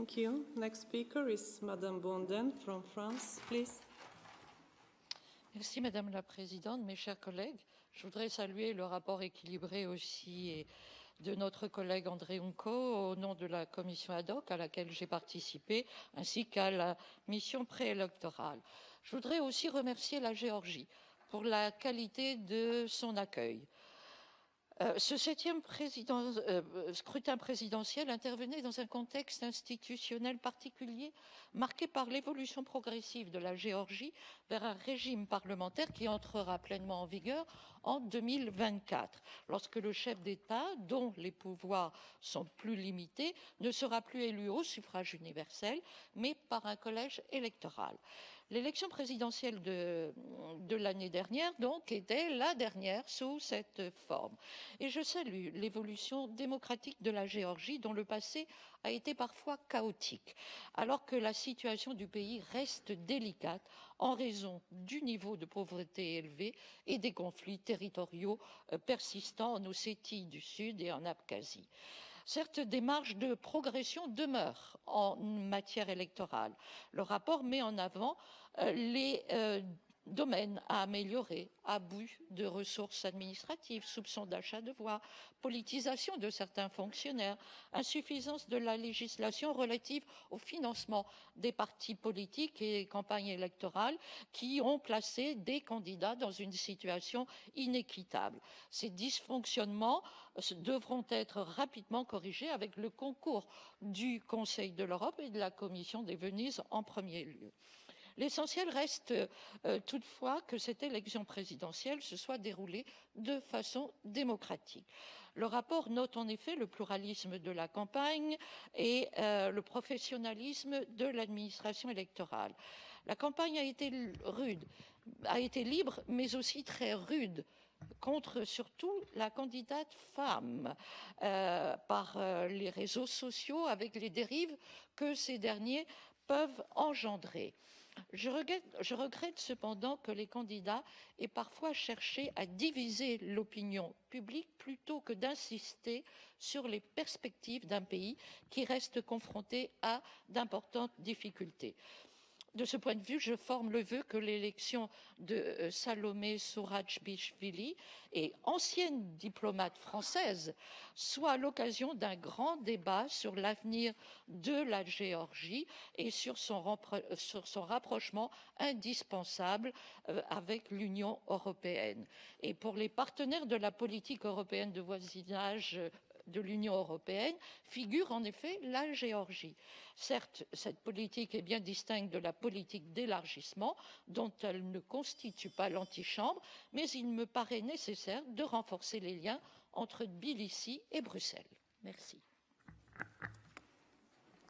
Thank you. Next speaker is Madame Bonden from France, please. Merci Madame la Présidente, mes chers collègues. Je voudrais saluer le rapport équilibré aussi de notre collègue André Hunko au nom de la commission ad hoc à laquelle j'ai participé, ainsi qu'à la mission préélectorale. Je voudrais aussi remercier la Géorgie pour la qualité de son accueil. Ce 7e scrutin présidentiel intervenait dans un contexte institutionnel particulier marqué par l'évolution progressive de la Géorgie vers un régime parlementaire qui entrera pleinement en vigueur en 2024, lorsque le chef d'État, dont les pouvoirs sont plus limités, ne sera plus élu au suffrage universel, mais par un collège électoral. L'élection présidentielle de l'année dernière, donc, était la dernière sous cette forme. Et je salue l'évolution démocratique de la Géorgie, dont le passé a été parfois chaotique, alors que la situation du pays reste délicate en raison du niveau de pauvreté élevé et des conflits territoriaux persistants en Ossétie du Sud et en Abkhazie. Certes, des marges de progression demeurent en matière électorale. Le rapport met en avant les domaines à améliorer, abus de ressources administratives, soupçons d'achat de voix, politisation de certains fonctionnaires, insuffisance de la législation relative au financement des partis politiques et campagnes électorales qui ont placé des candidats dans une situation inéquitable. Ces dysfonctionnements devront être rapidement corrigés avec le concours du Conseil de l'Europe et de la Commission des Venise en premier lieu. L'essentiel reste toutefois que cette élection présidentielle se soit déroulée de façon démocratique. Le rapport note en effet le pluralisme de la campagne et le professionnalisme de l'administration électorale. La campagne a été libre, mais aussi très rude, contre surtout la candidate femme par les réseaux sociaux avec les dérives que ces derniers peuvent engendrer. Je regrette cependant que les candidats aient parfois cherché à diviser l'opinion publique plutôt que d'insister sur les perspectives d'un pays qui reste confronté à d'importantes difficultés. De ce point de vue, je forme le vœu que l'élection de Salomé Sourajbishvili, et ancienne diplomate française, soit l'occasion d'un grand débat sur l'avenir de la Géorgie et sur son rapprochement indispensable avec l'Union européenne. Et pour les partenaires de la politique européenne de voisinage de l'Union européenne figure en effet la Géorgie. Certes, cette politique est bien distincte de la politique d'élargissement, dont elle ne constitue pas l'antichambre, mais il me paraît nécessaire de renforcer les liens entre Tbilissi et Bruxelles. Merci.